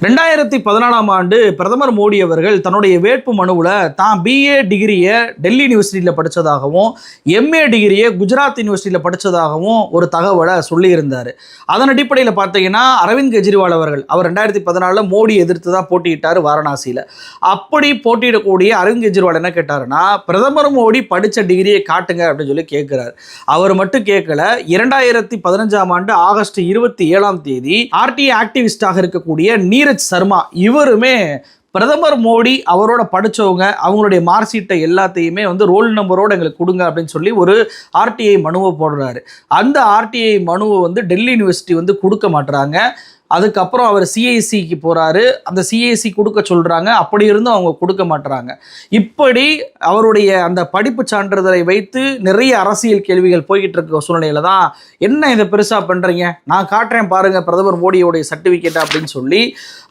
2014ஆம் ஆண்டு பிரதமர் மோடி அவர்கள் தன்னுடைய வேட்பு மனுவில் தான் பிஏ டிகிரியை டெல்லி யூனிவர்சிட்டியில் படித்ததாகவும் எம்ஏ டிகிரியை குஜராத் யூனிவர்சிட்டியில் படித்ததாகவும் ஒரு தகவலை சொல்லியிருந்தார். அதன் அடிப்படையில் பார்த்தீங்கன்னா அரவிந்த் கெஜ்ரிவால் அவர் 2014 மோடி எதிர்த்து தான் போட்டியிட்டார் வாரணாசியில். அப்படி போட்டியிடக்கூடிய அரவிந்த் கெஜ்ரிவால் என்ன கேட்டாருன்னா, பிரதமர் மோடி படித்த டிகிரியை காட்டுங்க அப்படின்னு சொல்லி கேட்குறாரு. அவர் மட்டும் கேட்கல, 2015ஆம் ஆண்டு ஆகஸ்ட் 27ஆம் தேதி ஆர்டிஐ ஆக்டிவிஸ்டாக இருக்கக்கூடிய நீரஜ் சர்மா இவருமே பிரதமர் மோடி அவரோட படிச்சவங்க அவங்களுடைய மார்க் ஷீட்டை எல்லாத்தையுமே ரோல் நம்பரோட எங்களுக்கு கொடுங்க அப்படின்னு சொல்லி ஒரு ஆர்டிஐ மனுவை போடுறாரு. அந்த ஆர்டிஐ மனுவை டெல்லி யூனிவர்சிட்டி கொடுக்க மாட்டுறாங்க. அதுக்கப்புறம் அவர் சிஐசிக்கு போகிறாரு. அந்த சிஐசி கொடுக்க சொல்கிறாங்க. அப்படி இருந்தும் அவங்க கொடுக்க மாட்டுறாங்க. இப்படி அவருடைய அந்த படிப்பு சான்றிதழை வைத்து நிறைய அரசியல் கேள்விகள் போய்கிட்டு இருக்க சூழ்நிலையில் தான், என்ன இதை பெருசாக பண்ணுறீங்க, நான் காட்டுறேன் பாருங்கள் பிரதமர் மோடியோடைய சர்டிஃபிகேட் அப்படின்னு சொல்லி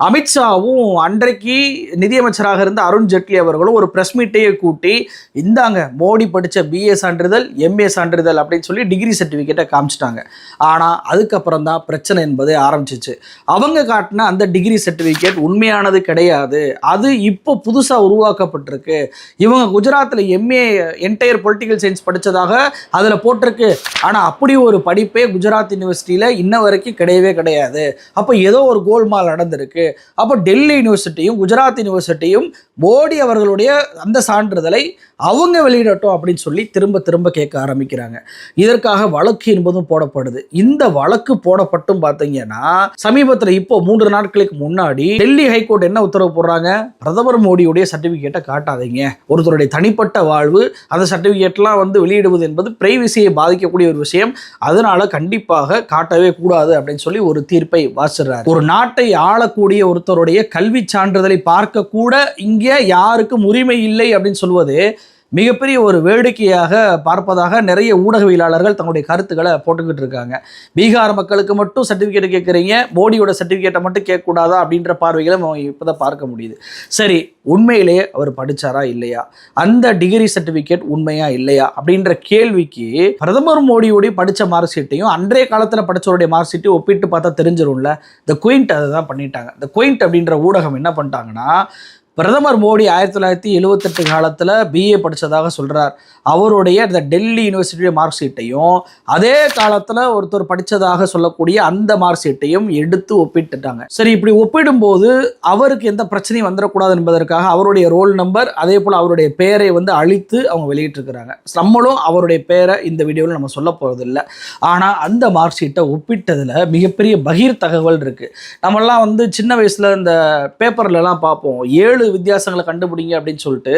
அமித்ஷாவும் அன்றைக்கு நிதியமைச்சராக இருந்த அருண் ஜெட்லி அவர்களும் ஒரு ப்ரெஸ் மீட்டையே கூட்டி, இந்தாங்க மோடி படித்த பிஏ சான்றிதழ் எம்ஏ சான்றிதழ் அப்படின்னு சொல்லி டிகிரி சர்டிஃபிகேட்டை காமிச்சிட்டாங்க. ஆனால் அதுக்கப்புறம் தான் பிரச்சனை என்பதே ஆரம்பிச்சிச்சு. அவங்க காட்டின அந்த டிகிரி சர்டிஃபிகேட் உண்மையானது கிடையாது. அது இப்போ புதுசாக உருவாக்கப்பட்டிருக்கு. இவங்க குஜராத்தில் எம்ஏ என்டையர் பொலிட்டிக்கல் சயின்ஸ் படித்ததாக அதில் போட்டிருக்கு. ஆனால் அப்படி ஒரு படிப்பே குஜராத் யூனிவர்சிட்டியில் இன்ன வரைக்கும் கிடையவே கிடையாது. அப்போ ஏதோ ஒரு கோல்மால் நடந்திருக்கு. அப்போ டெல்லி யூனிவர்சிட்டியும் குஜராத் யூனிவர்சிட்டியும் மோடி அவர்களுடைய அந்த சான்றிதழை அவங்க வெளியிடட்டும் அப்படின்னு சொல்லி திரும்ப திரும்ப கேட்க ஆரம்பிக்கிறாங்க. இதற்காக வழக்கு என்பதும் போடப்படுது. இந்த வழக்கு போடப்பட்டும் பார்த்தீங்கன்னா சமீபத்தில் இப்போ 3 நாட்களுக்கு முன்னாடி டெல்லி ஹைகோர்ட் என்ன உத்தரவு போடுறாங்க, பிரதமர் மோடியுடைய சர்டிபிகேட்டை காட்டாதீங்க, ஒருத்தருடைய தனிப்பட்ட வாழ்வு அந்த சர்டிபிகேட்லாம் வெளியிடுவது என்பது பிரைவசியை பாதிக்கக்கூடிய ஒரு விஷயம், அதனால கண்டிப்பாக காட்டவே கூடாது அப்படின்னு சொல்லி ஒரு தீர்ப்பை வாசிடுறாரு. ஒரு நாட்டை ஆளக்கூடிய ஒருத்தருடைய கல்வி சான்றிதழை பார்க்க கூட இங்கே யாருக்கும் உரிமை இல்லை அப்படின்னு சொல்வது மிகப்பெரிய ஒரு வேடிக்கையாக பார்ப்பதாக நிறைய ஊடகவியலாளர்கள் தங்களுடைய கருத்துக்களை போட்டுக்கிட்டு இருக்காங்க. பீகார் மக்களுக்கு மட்டும் சர்டிஃபிகேட் கேட்குறீங்க, மோடியோட சர்டிஃபிகேட்டை மட்டும் கேட்கக்கூடாதா அப்படின்ற பார்வைகளை இப்போதான் பார்க்க முடியுது. சரி, உண்மையிலேயே அவர் படித்தாரா இல்லையா, அந்த டிகிரி சர்டிஃபிகேட் உண்மையா இல்லையா அப்படின்ற கேள்விக்கு பிரதமர் மோடியோடைய படித்த மார்க் ஷீட்டையும் அன்றைய காலத்தில் படித்தவருடைய மார்க் ஷீட்டையும் ஒப்பிட்டு பார்த்தா தெரிஞ்சிடும்ல. த குயிண்ட் அதை தான் பண்ணிட்டாங்க. த குயிண்ட் அப்படின்ற ஊடகம் என்ன பண்ணிட்டாங்கன்னா, பிரதமர் மோடி 1978 காலத்தில் பிஏ படித்ததாக சொல்கிறார். அவருடைய இந்த டெல்லி யூனிவர்சிட்டியுடைய மார்க் ஷீட்டையும் அதே காலத்தில் ஒருத்தர் படித்ததாக சொல்லக்கூடிய அந்த மார்க் ஷீட்டையும் எடுத்து ஒப்பிட்டுட்டாங்க. சரி, இப்படி ஒப்பிடும்போது அவருக்கு எந்த பிரச்சனையும் வந்துடக்கூடாது என்பதற்காக அவருடைய ரோல் நம்பர் அதே போல் அவருடைய பெயரை அழித்து அவங்க வெளியிட்டிருக்கிறாங்க. நம்மளும் அவருடைய பெயரை இந்த வீடியோவில் நம்ம சொல்ல போகிறதில்லை. ஆனால் அந்த மார்க் ஷீட்டை ஒப்பிட்டதில் மிகப்பெரிய பகீர் தகவல் இருக்குது. நம்மளாம் சின்ன வயசில் இந்த பேப்பர்லலாம் பார்ப்போம், 7 வித்தியாசங்களை கண்டுபிடிங்க அப்படின்னு சொல்லிட்டு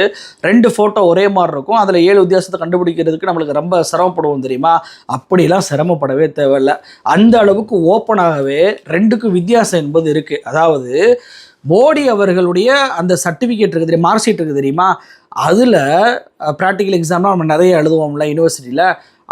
2 ஃபோட்டோ ஒரே மாதிரி இருக்கும். அதில் 7 வித்தியாசத்தை கண்டுபிடிக்கிறதுக்கு நம்மளுக்கு ரொம்ப சிரமப்படுவோம் தெரியுமா. அப்படிலாம் சிரமப்படவே தேவையில்லை. அந்த அளவுக்கு ஓப்பனாகவே 2க்கும் வித்தியாசம் என்பது இருக்குது. அதாவது மோடி அவர்களுடைய அந்த சர்டிஃபிகேட் இருக்குது தெரியுமா, மார்க் ஷீட் இருக்குது தெரியுமா, அதில் ப்ராக்டிக்கல் எக்ஸாம்லாம் நம்ம நிறைய எழுதுவோம்ல யூனிவர்சிட்டியில்,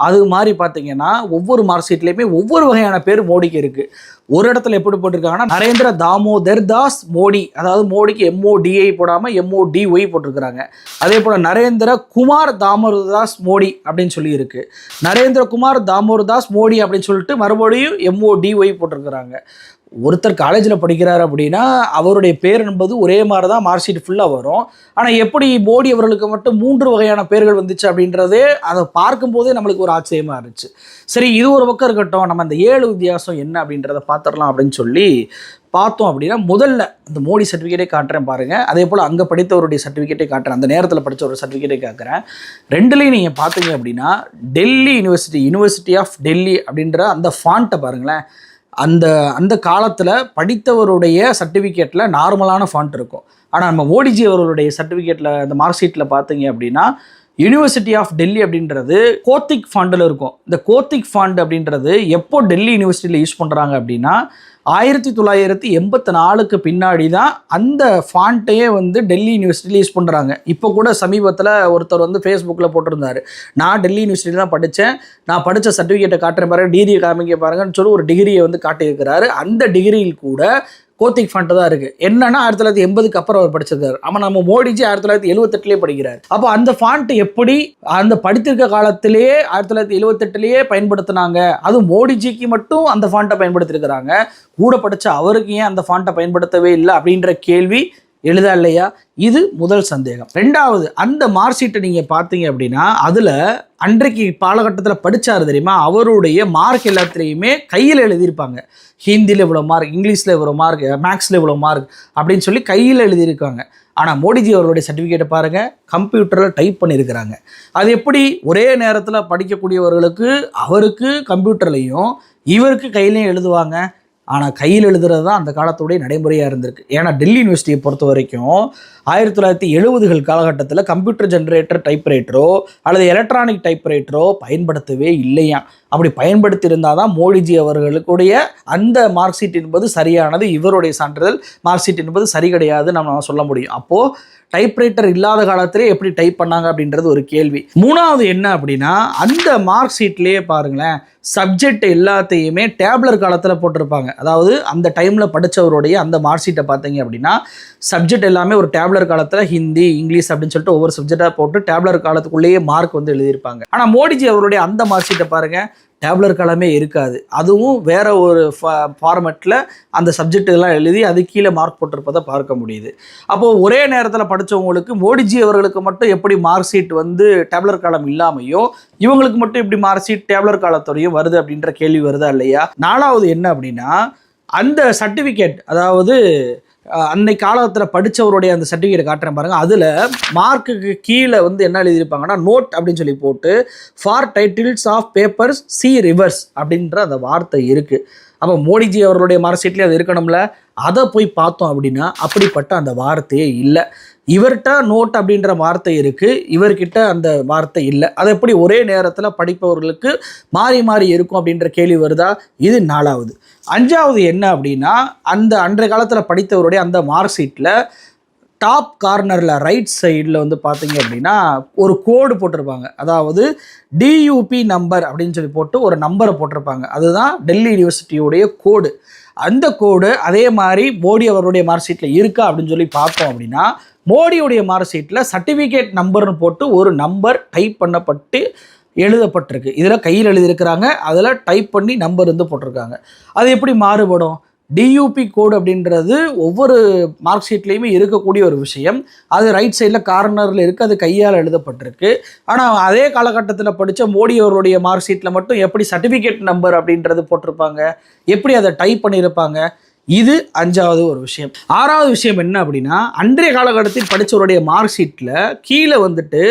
அது மாதிரி பார்த்தீங்கன்னா ஒவ்வொரு மார்க் ஷீட்லேயுமே ஒவ்வொரு வகையான பேர் மோடிக்கு இருக்குது. ஒரு இடத்துல எப்படி போட்டிருக்காங்கன்னா, நரேந்திர தாமோதர் தாஸ் மோடி, அதாவது மோடிக்கு MODI போடாமல் MODY போட்டிருக்கிறாங்க. அதே போல் நரேந்திர குமார் தாமோதர் தாஸ் மோடி அப்படின்னு சொல்லி இருக்கு. நரேந்திர குமார் தாமோதர் தாஸ் மோடி அப்படின்னு சொல்லிட்டு மறுபடியும் MODY போட்டிருக்கிறாங்க. ஒருத்தர் காலேஜில் படிக்கிறார் அப்படின்னா அவருடைய பேர் என்பது ஒரே மாதிரி தான் மார்க் ஷீட் ஃபுல்லாக வரும். ஆனால் எப்படி மோடி அவர்களுக்கு மட்டும் 3 வகையான பேர்கள் வந்துச்சு அப்படின்றதே அதை பார்க்கும்போதே நம்மளுக்கு ஒரு ஆச்சரியமாக இருந்துச்சு. சரி, இது ஒரு பக்கம் இருக்கட்டும், நம்ம அந்த 7 வித்தியாசம் என்ன அப்படின்றத பார்த்துடலாம் அப்படின்னு சொல்லி பார்த்தோம். அப்படின்னா முதல்ல இந்த மோடி சர்டிஃபிகேட்டை காட்டுறேன் பாருங்கள், அதே போல் அங்கே படித்தவருடைய சர்டிஃபிகேட்டை காட்டுறேன், அந்த நேரத்தில் படித்த ஒரு சர்டிஃபிகேட்டை காட்டுறேன். 2லையும் நீங்கள் பார்த்தீங்க அப்படின்னா டெல்லி யூனிவர்சிட்டி ஆஃப் டெல்லி அப்படின்ற அந்த ஃபாண்ட்டை பாருங்களேன். அந்த காலத்தில் படித்தவருடைய சர்டிஃபிகேட்டில் நார்மலான ஃபாண்ட் இருக்கும். ஆனால் நம்ம மோடிஜி அவர்களுடைய சர்டிஃபிகேட்டில் அந்த மார்க் ஷீட்டில் பார்த்தீங்க அப்படின்னா யூனிவர்சிட்டி ஆஃப் டெல்லி அப்படின்றது கோத்திக் ஃபாண்டில் இருக்கும். இந்த கோத்திக் ஃபாண்ட் அப்படின்றது எப்போ டெல்லி யூனிவர்சிட்டியில் யூஸ் பண்ணுறாங்க அப்படின்னா 1984க்கு பின்னாடி தான் அந்த ஃபாண்ட்டையே டெல்லி யூனிவர்சிட்டியில் யூஸ் பண்ணுறாங்க. இப்போ கூட சமீபத்தில் ஒருத்தர் ஃபேஸ்புக்கில் போட்டிருந்தார், நான் டெல்லி யூனிவர்சிட்டியில் தான் படித்தேன், நான் படித்த சர்டிஃபிகேட்டை காட்டுறேன் பாருங்கள், டிகிரியை காமிக்க பாருங்கன்னு சொல்லி ஒரு டிகிரியை காட்டியிருக்கிறாரு. அந்த டிகிரியில் கூட கோத்திக் ஃபாண்ட் தான் இருக்குது. என்னன்னா 1980க்கு அப்புறம் அவர் படிச்சிருக்காரு. ஆமாம், நம்ம மோடிஜி 1978 படிக்கிறார். அப்போ அந்த ஃபாண்ட் எப்படி அந்த படித்திருக்க காலத்திலேயே 1978 பயன்படுத்தினாங்க, அதுவும் மோடிஜிக்கு மட்டும் அந்த ஃபாண்ட்டை பயன்படுத்தியிருக்கிறாங்க, கூட படித்த அவருக்கு ஏன் அந்த ஃபாண்ட்டை பயன்படுத்தவே இல்லை அப்படின்ற கேள்வி எழுதா இல்லையா? இது முதல் சந்தேகம். ரெண்டாவது, அந்த மார்க் ஷீட்டை நீங்கள் பார்த்தீங்க அப்படின்னா அதில் அன்றைக்கு காலகட்டத்தில் படித்தாரு தெரியுமா, அவருடைய மார்க் எல்லாத்துலேயுமே கையில் எழுதியிருப்பாங்க. ஹிந்தியில் இவ்வளோ மார்க், இங்கிலீஷில் இவ்வளோ மார்க், மேக்ஸில் இவ்வளோ மார்க் அப்படின்னு சொல்லி கையில் எழுதியிருக்காங்க. ஆனால் மோடிஜி அவர்களுடைய சர்டிஃபிகேட்டை பாருங்கள், கம்ப்யூட்டரில் டைப் பண்ணியிருக்கிறாங்க. அது எப்படி ஒரே நேரத்தில் படிக்கக்கூடியவர்களுக்கு அவருக்கு கம்ப்யூட்டர்லையும் இவருக்கு கையிலையும் எழுதுவாங்க? ஆனால் கையில் எழுதுறது தான் அந்த காலத்துடைய நடைமுறையாக இருந்திருக்கு. ஏன்னா டெல்லி யூனிவர்சிட்டியை பொறுத்த வரைக்கும் 1970கள் காலகட்டத்தில் கம்ப்யூட்டர் ஜென்ரேட்டர் டைப்ரைட்டரோ அல்லது எலக்ட்ரானிக் டைப்ரைட்டரோ பயன்படுத்தவே இல்லையா. அப்படி பயன்படுத்தி இருந்தால் தான் மோடிஜி அவர்களுடைய அந்த மார்க் ஷீட் என்பது சரியானது, இவருடைய சான்றிதழ் மார்க் ஷீட் என்பது சரி கிடையாது நம்ம சொல்ல முடியும். அப்போது டைப்ரைட்டர் இல்லாத காலத்திலே எப்படி டைப் பண்ணாங்க அப்படின்றது ஒரு கேள்வி. மூணாவது என்ன அப்படின்னா, அந்த மார்க் ஷீட்லேயே பாருங்களேன், சப்ஜெக்ட் எல்லாத்தையுமே டேப்லர் காலத்தில் போட்டிருப்பாங்க. அதாவது அந்த டைமில் படித்தவருடைய அந்த மார்க் ஷீட்டை பார்த்தீங்க அப்படின்னா சப்ஜெக்ட் எல்லாமே ஒரு டேப்லர் காலத்தில் ஹிந்தி, இங்கிலீஷ் அப்படின்னு சொல்லிட்டு ஒவ்வொரு சப்ஜெக்டாக போட்டு டேப்லர் காலத்துக்குள்ளேயே மார்க் வந்து எழுதியிருப்பாங்க. ஆனால் மோடிஜி அவருடைய அந்த மார்க் ஷீட்டை பாருங்கள், டேப்லர் காலமே இருக்காது. அதுவும் வேற ஒரு ஃபார்மெட்டில் அந்த சப்ஜெக்ட் எல்லாம் எழுதி அது கீழே மார்க் போட்டிருப்பதை பார்க்க முடியுது. அப்போது ஒரே நேரத்தில் படித்தவங்களுக்கு மோடிஜி அவர்களுக்கு மட்டும் எப்படி மார்க் ஷீட் வந்து டேப்லர் காலம் இல்லாமையோ இவங்களுக்கு மட்டும் எப்படி மார்க் ஷீட் டேப்லர் காலத்தோடையும் வருது அப்படின்ற கேள்வி வருதா இல்லையா? நாலாவது என்ன அப்படின்னா, அந்த சர்டிஃபிகேட், அதாவது அன்னைக்கு காலத்தில் படித்தவருடைய அந்த சர்டிஃபிகேட் காட்டுறேன் பாருங்கள், அதில் மார்க்குக்கு கீழே வந்து என்ன எழுதியிருப்பாங்கன்னா நோட் அப்படின்னு சொல்லி போட்டு for titles of papers see reverse அப்படின்ற அந்த வார்த்தை இருக்குது. அப்போ மோடிஜி அவர்களுடைய மார்க் ஷீட்லேயே அது இருக்கணும்ல, அதை போய் பார்த்தோம் அப்படின்னா அப்படிப்பட்ட அந்த வார்த்தையே இல்லை. இவர்கிட்ட நோட் அப்படின்ற வார்த்தை இருக்குது, இவர்கிட்ட அந்த வார்த்தை இல்லை. அது எப்படி ஒரே நேரத்தில் படிப்பவர்களுக்கு மாறி மாறி இருக்கும் அப்படின்ற கேள்வி வருதா? இது நாலாவது. அஞ்சாவது என்ன அப்படின்னா, அந்த அன்றைய காலத்தில் படித்தவருடைய அந்த மார்க் ஷீட்டில் டாப் கார்னரில் ரைட் சைடில் வந்து பார்த்தீங்க அப்படின்னா ஒரு கோடு போட்டிருப்பாங்க. அதாவது டியூபி நம்பர் அப்படின்னு சொல்லி போட்டு ஒரு நம்பரை போட்டிருப்பாங்க. அதுதான் டெல்லி யூனிவர்சிட்டியுடைய கோடு. அந்த கோடு அதே மாதிரி மோடி அவருடைய மார்க் ஷீட்டில் இருக்கா அப்படின்னு சொல்லி பார்த்தோம் அப்படின்னா, மோடியுடைய மார்க் ஷீட்டில் சர்டிஃபிகேட் நம்பர்னு போட்டு ஒரு நம்பர் டைப் பண்ணப்பட்டு எழுதப்பட்டிருக்கு. இதில் கையில் எழுதியிருக்கிறாங்க, அதில் டைப் பண்ணி நம்பர் வந்து போட்டிருக்காங்க. அது எப்படி மாறுபடும்? டியூபி கோடு அப்படின்றது ஒவ்வொரு மார்க் ஷீட்லேயுமே இருக்கக்கூடிய ஒரு விஷயம். அது ரைட் சைடில் கார்னரில் இருக்குது, அது கையால் எழுதப்பட்டிருக்கு. ஆனால் அதே காலகட்டத்தில் படித்த மோடி அவருடைய மார்க் ஷீட்டில் மட்டும் எப்படி சர்டிஃபிகேட் நம்பர் அப்படின்றது போட்டிருப்பாங்க, எப்படி அதை டைப் பண்ணியிருப்பாங்க? இது அஞ்சாவது ஒரு விஷயம். ஆறாவது விஷயம் என்ன அப்படின்னா, அன்றைய காலகட்டத்தில் படித்தவருடைய மார்க் ஷீட்டில் கீழே வந்துட்டு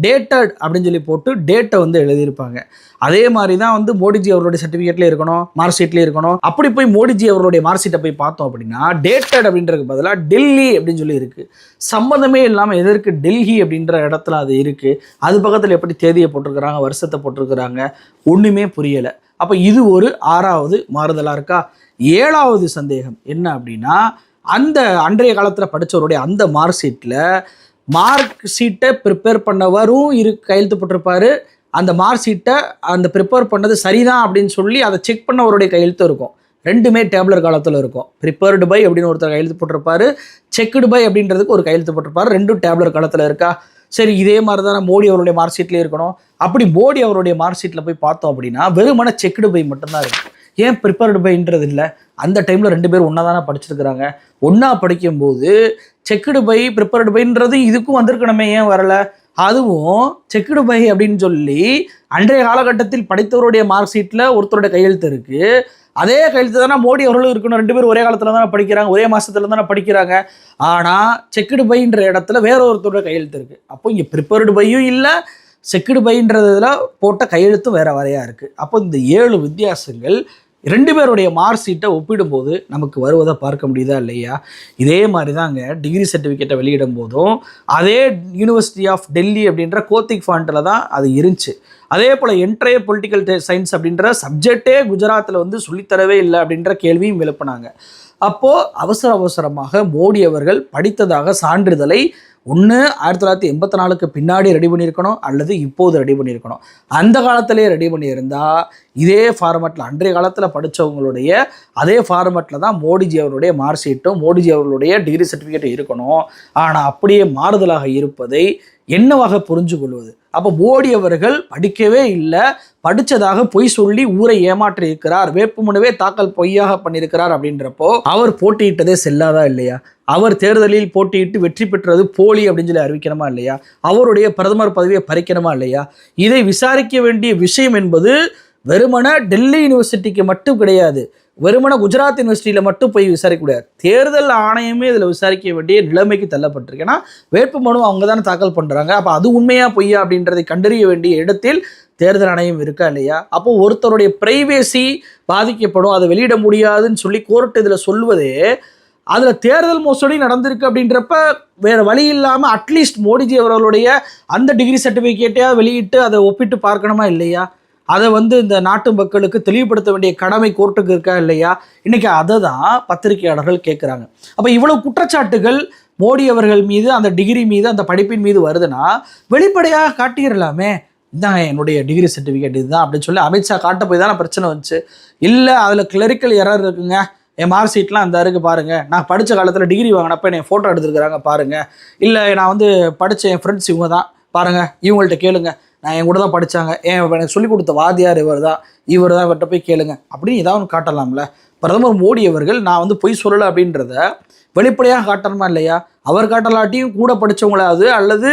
டேட்டட் அப்படின்னு சொல்லி போட்டு டேட்டை வந்து எழுதியிருப்பாங்க. அதே மாதிரி தான் வந்து மோடிஜி அவருடைய சர்டிஃபிகேட்லேயே இருக்கணும், மார்க் ஷீட்லேயே இருக்கணும். அப்படி போய் மோடிஜி அவருடைய மார்க் ஷீட்டை போய் பார்த்தோம் அப்படின்னா டேட்டட் அப்படின்றதுக்கு பதிலாக டெல்லி அப்படின்னு சொல்லி இருக்குது. சம்மந்தமே இல்லாமல் எதற்கு டெல்லி அப்படின்ற இடத்துல அது இருக்குது? அது பக்கத்தில் எப்படி தேதியை போட்டிருக்கிறாங்க, வருஷத்தை போட்டிருக்கிறாங்க, ஒன்றுமே புரியலை. அப்போ இது ஒரு ஆறாவது மாறுதலாக இருக்கா? ஏழாவது சந்தேகம் என்ன அப்படின்னா, அந்த அன்றைய காலத்தில் படித்தவருடைய அந்த மார்க் ஷீட்டில் மார்க் ஷீட்டை ப்ரிப்பேர் பண்ணவரும் கையெழுத்து போட்டிருப்பாரு, அந்த மார்க் ஷீட்டை அந்த ப்ரிப்பேர் பண்ணது சரிதான் அப்படின்னு சொல்லி அதை செக் பண்ணவருடைய கையெழுத்து இருக்கும். ரெண்டுமே டேப்லர் காலத்தில் இருக்கும். ப்ரிப்பேர்டு பை அப்படின்னு ஒருத்தர் கையெழுத்து போட்டிருப்பாரு, செக்குடு பை அப்படின்றதுக்கு ஒரு கையெழுத்து போட்டிருப்பாரு. ரெண்டும் டேப்லர் காலத்தில் இருக்கா? சரி, இதே மாதிரி தானே மோடி அவருடைய மார்க் ஷீட்லேயே இருக்கணும். அப்படி மோடி அவருடைய மார்க் ஷீட்டில் போய் பார்த்தோம் அப்படின்னா வெறுமனே செக்குடு பை மட்டும்தான் இருக்குது. ஏன் ப்ரிப்பேர்டு பைன்றது இல்லை? அந்த டைமில் ரெண்டு பேரும் ஒன்றா தானே படிச்சிருக்கிறாங்க. ஒன்றா படிக்கும்போது செக்குடு பை ப்ரிப்பேர்டு பைன்றது இதுக்கும் வந்திருக்கணுமே, ஏன் வரலை? அதுவும் செக்குடு பை அப்படின்னு சொல்லி அன்றைய காலகட்டத்தில் படித்தவருடைய மார்க் ஷீட்டில் ஒருத்தருடைய கையெழுத்து இருக்குது. அதே கையெழுத்து தானே மோடி அவர்களும் இருக்கணும். ரெண்டு பேரும் ஒரே காலத்தில் தானே படிக்கிறாங்க, ஒரே மாதத்தில் தானே படிக்கிறாங்க. ஆனால் செக்குடு பைன்ற இடத்துல வேற ஒருத்தருடைய கையெழுத்து இருக்குது. அப்போ இங்கே ப்ரிப்பேர்டு பையும் இல்லை, செக்குடு பைன்றதுல போட்ட கையெழுத்தும் வேற வரையாக இருக்குது. அப்போ இந்த 7 வித்தியாசங்கள் ரெண்டு பேருடைய மார்க் ஷீட்டை ஒப்பிடும்போது நமக்கு வருவதை பார்க்க முடியுதா இல்லையா? இதே மாதிரி தாங்க டிகிரி சர்டிஃபிகேட்டை வெளியிடும் போதும் அதே யூனிவர்சிட்டி ஆஃப் டெல்லி அப்படின்ற கோத்திக் ஃபாண்ட்டில் தான் அது இருந்துச்சு. அதே போல் என்ட்ரைய பொலிட்டிக்கல் சயின்ஸ் அப்படின்ற சப்ஜெக்டே குஜராத்தில் வந்து சொல்லித்தரவே இல்லை அப்படின்ற கேள்வியும் எழுப்பினாங்க. அப்போது அவசரமாக மோடி அவர்கள் படித்ததாக சான்றிதழை ஒன்று 1984க்கு பின்னாடி ரெடி பண்ணியிருக்கணும், அல்லது இப்போது ரெடி பண்ணியிருக்கணும். அந்த காலத்திலே ரெடி பண்ணியிருந்தால் இதே ஃபார்மேட்டில் அன்றைய காலத்தில் படித்தவங்களுடைய அதே ஃபார்மேட்டில் தான் மோடிஜி அவருடைய மார்க் ஷீட்டும் மோடிஜி அவர்களுடைய டிகிரி சர்டிஃபிகேட்டும் இருக்கணும். ஆனால் அப்படியே மாறுதலாக இருப்பதை என்னவாக புரிஞ்சு கொள்வது? அப்போ மோடி அவர்கள் படிக்கவே இல்லை, படித்ததாக பொய் சொல்லி ஊரை ஏமாற்றி இருக்கிறார், வேட்புமனுவே தாக்கல் பொய்யாக பண்ணியிருக்கிறார். அப்படின்றப்போ அவர் போட்டியிட்டதே செல்லாதா இல்லையா? அவர் தேர்தலில் போட்டியிட்டு வெற்றி பெற்றது போலி அப்படின்னு சொல்லி அறிவிக்கணுமா இல்லையா? அவருடைய பிரதமர் பதவியை பறிக்கணுமா இல்லையா? இதை விசாரிக்க வேண்டிய விஷயம் என்பது வெறுமன டெல்லி யூனிவர்சிட்டிக்கு மட்டும் கிடையாது, வெறுமன குஜராத் யூனிவர்சிட்டியில் மட்டும் போய் விசாரிக்கக்கூடாது. தேர்தல் ஆணையமே இதில் விசாரிக்க வேண்டிய நிலைமைக்கு தள்ளப்பட்டிருக்கு. ஏன்னா வேட்புமனு அவங்க தானே தாக்கல் பண்ணுறாங்க. அப்போ அது உண்மையா பொய்யா அப்படின்றதை கண்டறிய வேண்டிய இடத்தில் தேர்தல் ஆணையம் இருக்கா இல்லையா? அப்போ ஒருத்தருடைய பிரைவேசி பாதிக்கப்படும், அதை வெளியிட முடியாதுன்னு சொல்லி கோர்ட் இதில் சொல்வதே அதில் தேர்தல் மோசடி நடந்திருக்கு. அப்படின்றப்ப வேறு வழி இல்லாமல் அட்லீஸ்ட் மோடிஜி அவர்களுடைய அந்த டிகிரி சர்டிஃபிகேட்டையாக வெளியிட்டு அதை ஒப்பிட்டு பார்க்கணுமா இல்லையா? அதை இந்த நாட்டு மக்களுக்கு தெளிவுபடுத்த வேண்டிய கடமை கோர்ட்டுக்கு இருக்கா இல்லையா? இன்றைக்கி அதை தான் பத்திரிகையாளர்கள் கேட்குறாங்க. அப்போ இவ்வளவு குற்றச்சாட்டுகள் மோடி அவர்கள் மீது, அந்த டிகிரி மீது, அந்த படிப்பின் மீது வருதுன்னா வெளிப்படையாக காட்டிடலாமே. இதாங்க என்னுடைய டிகிரி சர்டிஃபிகேட் இதுதான் அப்படின்னு சொல்லி அமித்ஷா காட்ட போய் தானே பிரச்சனை வந்துச்சு. இல்லை அதில் கிளரிக்கல் எரர் இருக்குங்க, என் மார்க் ஷீட்லாம் அந்த இருக்குது பாருங்கள், நான் படித்த காலத்தில் டிகிரி வாங்கினப்போ என்னை ஃபோட்டோ எடுத்துருக்குறாங்க பாருங்கள், இல்லை நான் படித்த என் ஃப்ரெண்ட்ஸ் இவங்க தான் பாருங்கள், இவங்கள்ட்ட கேளுங்க, நான் என் கூட தான் படித்தாங்க, எனக்கு சொல்லிக் கொடுத்த வாத்தியார் இவர் தான் இவர்கிட்ட போய் கேளுங்க அப்படின்னு ஏதாவது ஒன்று காட்டலாம்ல. பிரதமர் மோடி அவர்கள் நான் பொய் சொல்லலை அப்படின்றத வெளிப்படையாக காட்டணுமா இல்லையா? அவர் காட்டலாட்டியும் கூட படித்தவங்களாவது அல்லது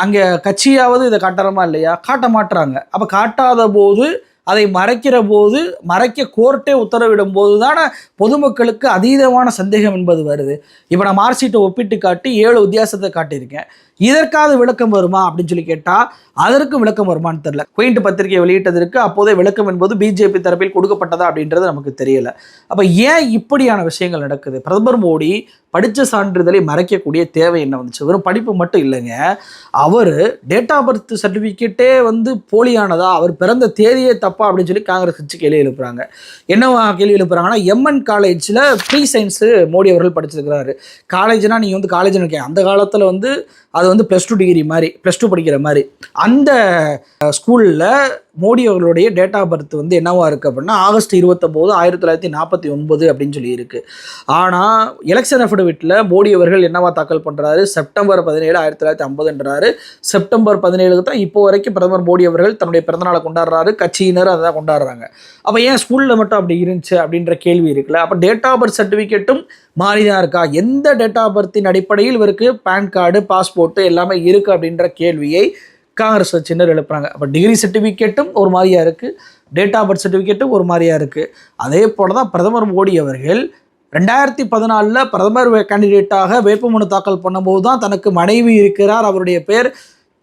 அங்கே கட்சியாவது இதை காட்டுறமா இல்லையா? காட்ட மாட்டுறாங்க. அப்போ காட்டாத போது, அதை மறைக்கிற போது, மறைக்க கோர்ட்டே உத்தரவிடும் போது தானே பொதுமக்களுக்கு அதீதமான சந்தேகம் என்பது வருது. இப்போ நான் மார்க் ஷீட்டை ஒப்பிட்டு காட்டி 7 வித்தியாசத்தை காட்டியிருக்கேன், இதற்காவது விளக்கம் வருமா அப்படின்னு சொல்லி கேட்டால் அதற்கும் விளக்கம் வருமானு தெரியல. குயிண்ட் பத்திரிகை வெளியிட்டதற்கு அப்போதே விளக்கம் என்பது பிஜேபி தரப்பில் கொடுக்கப்பட்டதா அப்படின்றது நமக்கு தெரியல. அப்போ ஏன் இப்படியான விஷயங்கள் நடக்குது? பிரதமர் மோடி படித்த சான்றிதழை மறைக்கக்கூடிய தேவை என்ன வந்துச்சு? வெறும் படிப்பு மட்டும் இல்லைங்க, அவர் டேட் ஆஃப் பர்த் சர்டிஃபிகேட்டே போலியானதா, அவர் பிறந்த தேதியே தப்பா அப்படின்னு சொல்லி காங்கிரஸ் கட்சி கேள்வி எழுப்புறாங்க. என்னவா கேள்வி எழுப்புறாங்கன்னா, எம்என் காலேஜில் ப்ரீ சயின்ஸு மோடி அவர்கள் படிச்சிருக்கிறாரு. காலேஜ்னால் நீங்கள் காலேஜ்னு இருக்கேன், அந்த காலத்தில் அது +2 டிகிரி மாதிரி, +2 படிக்கிற மாதிரி. அந்த ஸ்கூலில் மோடி அவர்களுடைய டேட் ஆஃப் பர்த் என்னவா இருக்குது அப்படின்னா ஆகஸ்ட் 29, 1949 அப்படின்னு சொல்லி இருக்குது. ஆனால் எலெக்ஷன் அஃபிடவிட்டில் மோடி அவர்கள் என்னவா தாக்கல் பண்ணுறாரு? செப்டம்பர் 17, 1950ன்றாரு. செப்டம்பர் 17 தான் இப்போ வரைக்கும் பிரதமர் மோடி அவர்கள் தன்னுடைய பிறந்தநாளை கொண்டாடுறாரு, கட்சியினர் அதை தான் கொண்டாடுறாங்க. அப்போ ஏன் ஸ்கூலில் மட்டும் அப்படி இருந்துச்சு அப்படின்ற கேள்வி இருக்குல்ல. அப்போ டேட் ஆஃப் பர்த் சர்டிஃபிகேட்டும் மாறி தான் இருக்கா? எந்த டேட் ஆஃப் பர்த்தின் அடிப்படையில் இவருக்கு பேன் கார்டு, பாஸ்போர்ட்டு எல்லாமே இருக்குது அப்படின்ற கேள்வியை காங்கிரஸ் கட்சியினர் எழுப்புறாங்க. அப்போ டிகிரி சர்டிஃபிகேட்டும் ஒரு மாதிரியாக இருக்குது, டேட் ஆஃப் பர்த் சர்டிஃபிகேட்டும் ஒரு மாதிரியாக இருக்குது. அதே போல் தான் பிரதமர் மோடி அவர்கள் 2014 பிரதமர் கேண்டிடேட்டாக வேட்புமனு தாக்கல் பண்ணும்போது தான் தனக்கு மனைவி இருக்கிறார், அவருடைய பேர்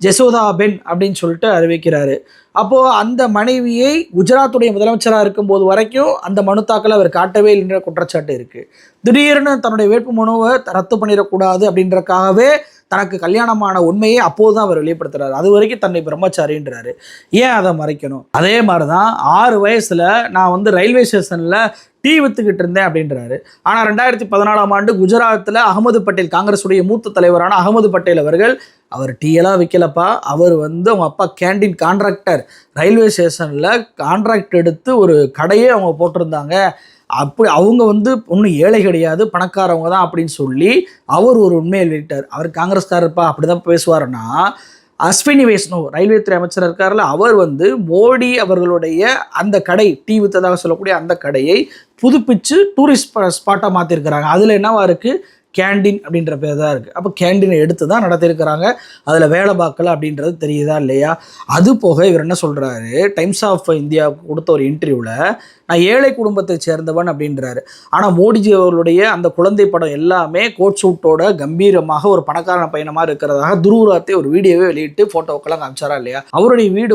ஜெசோதா பென் அப்படின்னு சொல்லிட்டு அறிவிக்கிறாரு. அப்போது அந்த மனைவியை குஜராத்துடைய முதலமைச்சராக இருக்கும்போது வரைக்கும் அந்த மனு தாக்கலை அவர் காட்டவே இல்லைன்ற குற்றச்சாட்டு இருக்குது. திடீர்னு தன்னுடைய வேட்புமனுவை ரத்து பண்ணிடக்கூடாது அப்படின்றக்காகவே தனக்கு கல்யாணமான உண்மையை அப்போது தான் அவர் வெளிப்படுத்துறாரு. அது வரைக்கும் தன்னை பிரம்மச்சாரின்றாரு. ஏன் அதை மறைக்கணும்? அதே மாதிரி தான் 6 வயசில் நான் ரயில்வே ஸ்டேஷனில் டீ விற்றுக்கிட்டு இருந்தேன் அப்படின்றாரு. ஆனால் 2014ஆம் ஆண்டு குஜராத்தில் அகமது பட்டேல், காங்கிரஸுடைய மூத்த தலைவரான அகமது பட்டேல் அவர்கள், அவர் டீயெல்லாம் விற்கலப்பா, அவர் அவங்க அப்பா கேண்டீன் கான்ட்ராக்டர், ரயில்வே ஸ்டேஷனில் கான்ட்ராக்ட் எடுத்து ஒரு கடையே அவங்க போட்டிருந்தாங்க, அப்படி அவங்க ஒன்றும் ஏழை கிடையாது, பணக்காரவங்க தான் அப்படின்னு சொல்லி அவர் ஒரு உண்மையை வெளியிட்டார். அவர் காங்கிரஸ்காரப்பா அப்படி தான் பேசுவார்னா, அஸ்வினி வைஷ்ணவ் ரயில்வே துறை அமைச்சர் இருக்கார்ல, அவர் மோடி அவர்களுடைய அந்த கடை, டீ வித்ததாக சொல்லக்கூடிய அந்த கடையை புதுப்பிச்சு டூரிஸ்ட் ஸ்பாட்டாக மாற்றிருக்கிறாங்க. அதில் என்னவா இருக்குது? கேண்டீன் அப்படின்ற பேர் தான் இருக்குது. அப்போ கேண்டீனை எடுத்து தான் நடத்தியிருக்கிறாங்க, அதில் வேலை பார்க்கல அப்படின்றது தெரியுதா இல்லையா? அது போக இவர் என்ன சொல்கிறாரு, டைம்ஸ் ஆஃப் இந்தியாவுக்கு கொடுத்த ஒரு இன்டர்வியூவில் நான் ஏழை குடும்பத்தை சேர்ந்தவன் அப்படின்றாரு. ஆனால் மோடிஜி அவர்களுடைய அந்த குழந்தை படம் எல்லாமே கோட் சூட்டோட கம்பீரமாக ஒரு பணக்காரன பையனமாக இருக்கிறதாக துருவராத்தை ஒரு வீடியோவே வெளியிட்டு ஃபோட்டோக்கெல்லாம் காமிச்சாரா இல்லையா? அவருடைய வீடு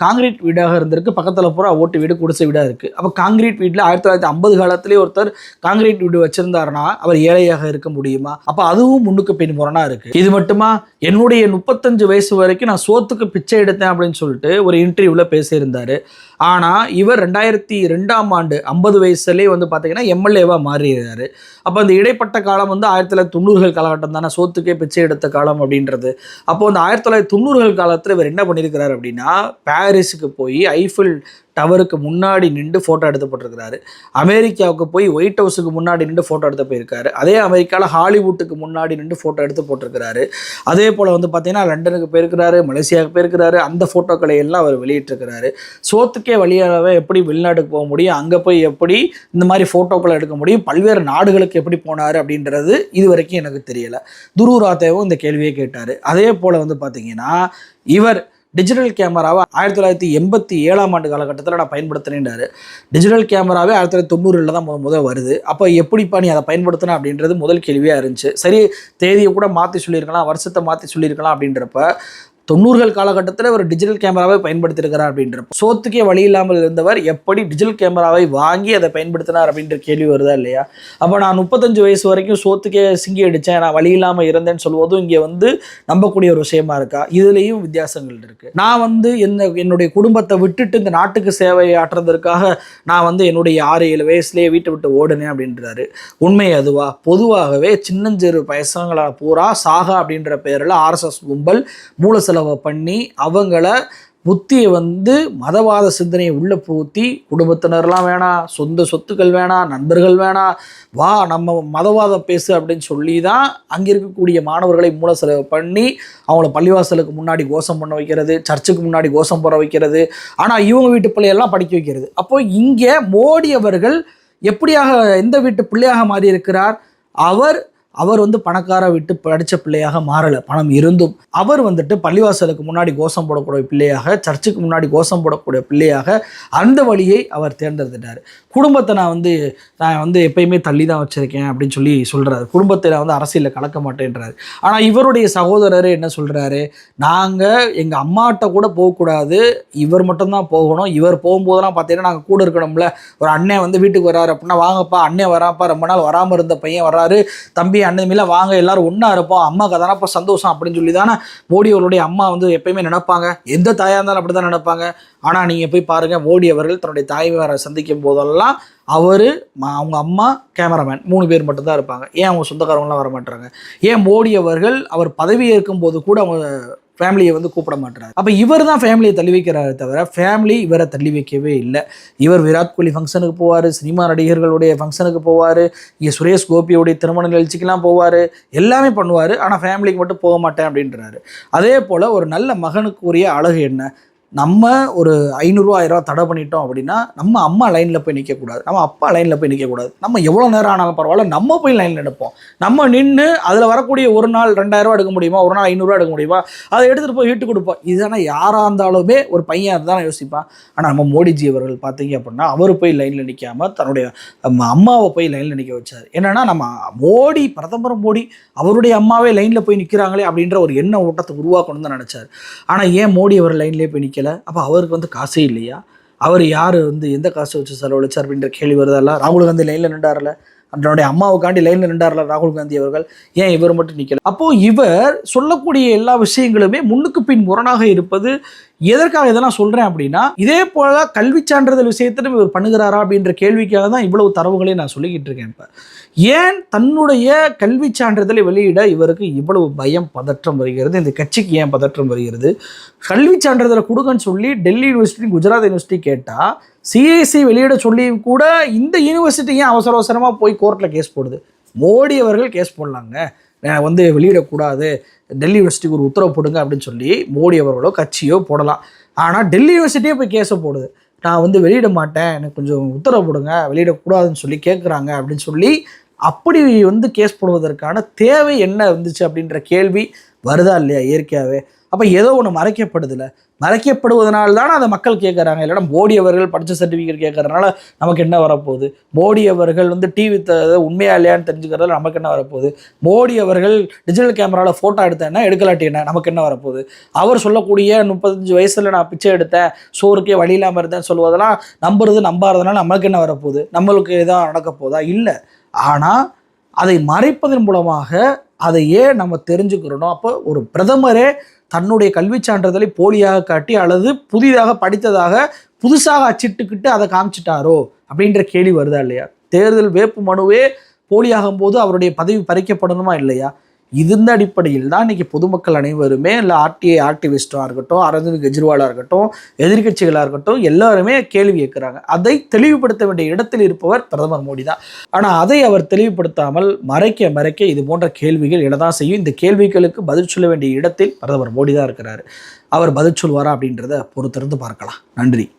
காங்கிரீட் வீடாக இருந்திருக்கு, பக்கத்தில் பூரா ஓட்டு வீடு, குடிசை வீடாக இருக்குது. அப்போ காங்கிரீட் வீட்டில் 1950 காலத்திலே ஒருத்தர் காங்கிரீட் வீடு வச்சுருந்தாருன்னா அவர் ஏழையாக இருக்க முடியுமா? அப்போ அதுவும் முன்னுக்கு பின் முரணா இருக்குது. இது மட்டுமா, என்னுடைய 35 வயசு வரைக்கும் நான் சோத்துக்கு பிச்சை எடுத்தேன் அப்படின்னு சொல்லிட்டு ஒரு இன்டர்வியூவில் பேசியிருந்தாரு. ஆனால் இவர் 2002ஆம் ஆண்டு 50 வயசுலேயே வந்து பார்த்தீங்கன்னா எம்எல்ஏவாக மாறிடுறாரு. அப்போ அந்த இடைப்பட்ட காலம் வந்து 1990கள் காலகட்டம் தானே, சோத்துக்கே பிச்சை எடுத்த காலம் அப்படின்றது. அப்போ அந்த 1990கள் காலத்தில் இவர் என்ன பண்ணியிருக்கிறார் அப்படின்னா, பாரிஸுக்கு போய் ஐஃபில் டவருக்கு முன்னாடி நின்று ஃபோட்டோ எடுத்து போட்டிருக்கிறாரு. அமெரிக்காவுக்கு போய் ஒயிட் ஹவுஸுக்கு முன்னாடி நின்று ஃபோட்டோ எடுத்து போயிருக்காரு. அதே அமெரிக்காவில் ஹாலிவுட்டுக்கு முன்னாடி நின்று ஃபோட்டோ எடுத்து போட்டிருக்கிறாரு. அதே போல் வந்து பார்த்தீங்கன்னா லண்டனுக்கு போயிருக்கிறாரு, மலேசியாவுக்கு போயிருக்கிறாரு. அந்த ஃபோட்டோக்களை எல்லாம் அவர் வெளியிட்டிருக்கிறாரு. சோத்துக்கே வழியாகவே எப்படி வெளிநாட்டுக்கு போக முடியும், அங்கே போய் எப்படி இந்த மாதிரி ஃபோட்டோக்களை எடுக்க முடியும், பல்வேறு நாடுகளுக்கு எப்படி போனார் அப்படின்றது இது வரைக்கும் எனக்கு தெரியலை. துருவ் ராத்தேவும் இந்த கேள்வியை கேட்டார். அதே போல் வந்து பார்த்தீங்கன்னா இவர் டிஜிட்டல் கேமராவை 1987ஆம் ஆண்டு காலகட்டத்தில் நான் பயன்படுத்தினேன்றாரு. டிஜிட்டல் கேமராவே 1990ல் தான் முதல் வருது. அப்போ எப்படிப்பா நீ அதை பயன்படுத்தின அப்படின்றது முதல் கேள்வியாக இருந்துச்சு. சரி, தேதியை கூட மாற்றி சொல்லியிருக்கலாம், வருஷத்தை மாற்றி சொல்லியிருக்கலாம். அப்படின்றப்ப 90கள் காலகட்டத்தில் ஒரு டிஜிட்டல் கேமராவை பயன்படுத்தியிருக்கிறார் அப்படின்றப்ப சோத்துக்கே வழி இல்லாமல் இருந்தவர் எப்படி டிஜிட்டல் கேமராவை வாங்கி அதை பயன்படுத்தினார் அப்படின்ற கேள்வி வருதா இல்லையா? அப்போ நான் 35 வயசு வரைக்கும் சோத்துக்கே சிங்கி அடித்தேன், நான் வழி இல்லாமல் இருந்தேன்னு சொல்வதும் இங்கே வந்து நம்பக்கூடிய ஒரு விஷயமா இருக்கா? இதுலேயும் வித்தியாசங்கள் இருக்குது. நான் வந்து என்னுடைய குடும்பத்தை விட்டுட்டு இந்த நாட்டுக்கு சேவை ஆற்றுறதற்காக நான் வந்து என்னுடைய 6-7 வயசுலேயே வீட்டை விட்டு ஓடுனேன் அப்படின்றாரு. உண்மை அதுவா? பொதுவாகவே சின்னஞ்சிறு பசங்களால் பூரா சாகா அப்படின்ற பேரில் ஆர்எஸ்எஸ் கும்பல் மூல பண்ணி அவங்கள புத்தியை வந்து மதவாத சிந்தனையை உள்ள பூத்தி, குடும்பத்தினர்லாம் வேணாம், சொந்த சொத்துக்கள் வேணாம், நண்பர்கள் வேணாம், வா நம்ம மதவாதம் பேசு அப்படின்னு சொல்லி தான் அங்கே இருக்கக்கூடிய மாணவர்களை மூல செலவு பண்ணி அவங்கள பள்ளிவாசலுக்கு முன்னாடி கோஷம் பண்ண வைக்கிறது, சர்ச்சுக்கு முன்னாடி கோஷம் போட வைக்கிறது. ஆனால் இவங்க வீட்டு பிள்ளையெல்லாம் படிக்க வைக்கிறது. அப்போ இங்கே மோடி அவர்கள் எப்படியாக எந்த வீட்டு பிள்ளையாக மாறி இருக்கிறார்? அவர் வந்து பணக்கார விட்டு படித்த பிள்ளையாக மாறலை. பணம் இருந்தும் அவர் வந்துட்டு பள்ளிவாசலுக்கு முன்னாடி கோஷம் போடக்கூடிய பிள்ளையாக, சர்ச்சுக்கு முன்னாடி கோஷம் போடக்கூடிய பிள்ளையாக அந்த வழியை அவர் தேர்ந்தெடுத்துட்டார். குடும்பத்தை நான் வந்து எப்பயுமே தள்ளி தான் வச்சுருக்கேன் அப்படின்னு சொல்லி சொல்கிறாரு. குடும்பத்தை நான் வந்து அரசியலில் கலக்க மாட்டேன்றாரு. ஆனால் இவருடைய சகோதரர் என்ன சொல்கிறாரு? நாங்கள் எங்கள் அம்மாட்ட கூட போகக்கூடாது, இவர் மட்டும்தான் போகணும். இவர் போகும்போதெல்லாம் பார்த்தீங்கன்னா நாங்கள் கூட இருக்கணும்ல. ஒரு அண்ணன் வந்து வீட்டுக்கு வர்றாரு அப்படின்னா, வாங்கப்பா அண்ணன் வராப்பா, ரொம்ப நாள் வராமல் இருந்த பையன் வர்றாரு, தம்பி அண்ணன் மேல வாங்க எல்லாரும் ஒன்றா இருப்போம், அம்மாவுக்கு தானப்பா சந்தோஷம் அப்படின்னு சொல்லி தானே மோடி அவருடைய அம்மா வந்து எப்பயுமே நினைப்பாங்க. எந்த தாயாக இருந்தாலும் அப்படி தான் நினைப்பாங்க. ஆனால் நீங்கள் போய் பாருங்கள், மோடி அவர்கள் தன்னுடைய தாய்மாரை சந்திக்கும் போதெல்லாம் அவங்க அம்மா, கேமராமேன் 3 பேர் மட்டும்தான் இருப்பாங்க. ஏன் அவங்க சொந்தக்காரங்களாம் வர மாட்டாங்க? ஏன் மோடி அவர்கள் அவர் பதவி ஏற்கும் போது கூட அவங்க ஃபேமிலியை வந்து கூப்பிட மாட்டாரு? அப்போ இவர் தான் ஃபேமிலியை தள்ளி வைக்கிறாரு தவிர ஃபேமிலி இவரை தள்ளி வைக்கவே இல்லை. இவர் விராட் கோலி ஃபங்க்ஷனுக்கு போவார், சினிமா நடிகர்களுடைய ஃபங்க்ஷனுக்கு போவார், இங்கே சுரேஷ் கோபியோடைய திருமண நிகழ்ச்சிக்கெல்லாம் போவார், எல்லாமே பண்ணுவார். ஆனால் ஃபேமிலிக்கு மட்டும் போக மாட்டேன் அப்படின்றாரு. அதே போல் ஒரு நல்ல மகனுக்குரிய அழகு என்ன? நம்ம ஒரு 500 ரூபா 1000 ரூபா தடை பண்ணிட்டோம் அப்படின்னா நம்ம அம்மா லைனில் போய் நிற்கக்கூடாது, நம்ம அப்பா லைனில் போய் நிற்கக்கூடாது. நம்ம எவ்வளோ நேரம் ஆனாலும் பரவாயில்ல, நம்ம போய் லைனில் நிற்போம். நம்ம நின்று அதில் வரக்கூடிய ஒரு நாள் 2000 ரூபா எடுக்க முடியுமா, ஒரு நாள் 500 ரூபா எடுக்க முடியுமா, அதை எடுத்துகிட்டு போய் வீட்டுக்கு கொடுப்போம். இதுதானே யாராக இருந்தாலுமே ஒரு பையன் அதுதான் யோசிப்பான். ஆனால் நம்ம மோடிஜி அவர்கள் பார்த்தீங்க அப்படின்னா அவர் போய் லைனில் நிற்காமல் தன்னுடைய அம்மாவை போய் லைனில் நிற்க வச்சார். என்னென்னா நம்ம மோடி, பிரதமர் மோடி அவருடைய அம்மாவே லைனில் போய் நிற்கிறாங்களே அப்படின்ற ஒரு எண்ண ஓட்டத்தை உருவாக்கணும்னு தான் நினச்சார். ஆனால் ஏன் மோடி அவர் லைன்லேயே போய் நிற்க? அப்போ அவருக்கு வந்து காசே இல்லையா? அவர் யார் வந்து எந்த காசை வச்சு செலவழிச்சார் அப்படின்ற கேள்வி வருதல்ல. ராகுல் காந்தி லைனில் நின்றார்ல, அதனுடைய அம்மாவுக்காண்டி லைனில் நின்றார்ல ராகுல் காந்தி அவர்கள், ஏன் இவர் மட்டும் நிற்கல? அப்போது இவர் சொல்லக்கூடிய எல்லா விஷயங்களுமே முன்னுக்கு பின் முரணாக இருப்பது எதற்காக இதெல்லாம் சொல்கிறேன் அப்படின்னா, இதே போல கல்வி சான்றிதழ் விஷயத்திலும் இவர் பண்ணுகிறாரா அப்படின்ற கேள்விக்காக தான் இவ்வளவு தரவுகளையும் நான் சொல்லிக்கிட்டு இருக்கேன். இப்போ ஏன் தன்னுடைய கல்வி சான்றிதழை வெளியிட இவருக்கு இவ்வளவு பயம், பதற்றம் வருகிறது? இந்த கட்சிக்கு ஏன் பதற்றம் வருகிறது? கல்வி சான்றிதழை கொடுங்கன்னு சொல்லி டெல்லி யூனிவர்சிட்டி, குஜராத் யூனிவர்சிட்டி கேட்டால் சிஐசி வெளியிட சொல்லியும் கூட இந்த யூனிவர்சிட்டி ஏன் அவசர அவசரமாக போய் கோர்ட்டில் கேஸ் போடுது? மோடி அவர்கள் கேஸ் போடலாங்க, வந்து வெளியிடக்கூடாது, டெல்லி யூனிவர்சிட்டிக்கு ஒரு உத்தரவு போடுங்க அப்படின்னு சொல்லி மோடி அவர்களோ கட்சியோ போடலாம். ஆனால் டெல்லி யூனிவர்சிட்டியே போய் கேஸை போடுது. நான் வந்து வெளியிட மாட்டேன், எனக்கு கொஞ்சம் உத்தரவு போடுங்க, வெளியிடக்கூடாதுன்னு சொல்லி கேட்குறாங்க அப்படின்னு சொல்லி அப்படி வந்து கேஸ் போடுவதற்கான தேவை என்ன இருந்துச்சு அப்படின்ற கேள்வி வருதா இல்லையா இயற்கையாகவே? அப்போ ஏதோ ஒன்று மறைக்கப்படுதில்ல, மறைக்கப்படுவதனால தானே அதை மக்கள் கேட்குறாங்க. இல்லைனா மோடி அவர்கள் படித்த சர்டிஃபிகேட் கேட்குறதுனால நமக்கு என்ன வரப்போகுது? மோடி அவர்கள் வந்து டிவி உண்மையா இல்லையான்னு தெரிஞ்சுக்கிறதுல நமக்கு என்ன வரப்போகுது? மோடி அவர்கள் டிஜிட்டல் கேமராவில் ஃபோட்டோ எடுத்தேன்னா எடுக்கலாட்டி என்ன நமக்கு என்ன வரப்போகுது? அவர் சொல்லக்கூடிய 35 வயசில் நான் பிச்சை எடுத்தேன், சோறுக்கே வழி இல்லாமல் இருந்தேன்னு சொல்லுவதெல்லாம் நம்பாததுனால நமக்கு என்ன வரப்போகுது? நம்மளுக்கு எதாவது நடக்க போதா? இல்லை. ஆனால் அதை மறைப்பதன் மூலமாக அதை ஏன் நம்ம தெரிஞ்சுக்கிறோம்? அப்போ ஒரு பிரதமரே தன்னுடைய கல்வி சான்றிதழை போலியாக காட்டி அல்லது புதிதாக படித்ததாக புதுசாக அச்சிட்டுக்கிட்டு அதை காமிச்சிட்டாரோ அப்படின்ற கேள்வி வருதா இல்லையா? தேர்தல் வேட்பு மனுவே போலியாகும் போது அவருடைய பதவி பறிக்கப்படணுமா இல்லையா? இந்த அடிப்படையில் தான் இன்னைக்கு பொதுமக்கள் அனைவருமே, இல்லை ஆர்டிஐ ஆக்டிவிஸ்டாக இருக்கட்டும், அரவிந்த் கெஜ்ரிவாலாக இருக்கட்டும், எதிர்கட்சிகளாக இருக்கட்டும், எல்லாருமே கேள்வி கேட்குறாங்க. அதை தெளிவுபடுத்த வேண்டிய இடத்தில் இருப்பவர் பிரதமர் மோடி தான். ஆனால் அதை அவர் தெளிவுபடுத்தாமல் மறைக்க இது போன்ற கேள்விகள் எழதான் செய்யும். இந்த கேள்விகளுக்கு பதில் சொல்ல வேண்டிய இடத்தில் பிரதமர் மோடி தான் இருக்கிறாரு. அவர் பதில் சொல்வாரா அப்படின்றத பொறுத்திருந்து பார்க்கலாம். நன்றி.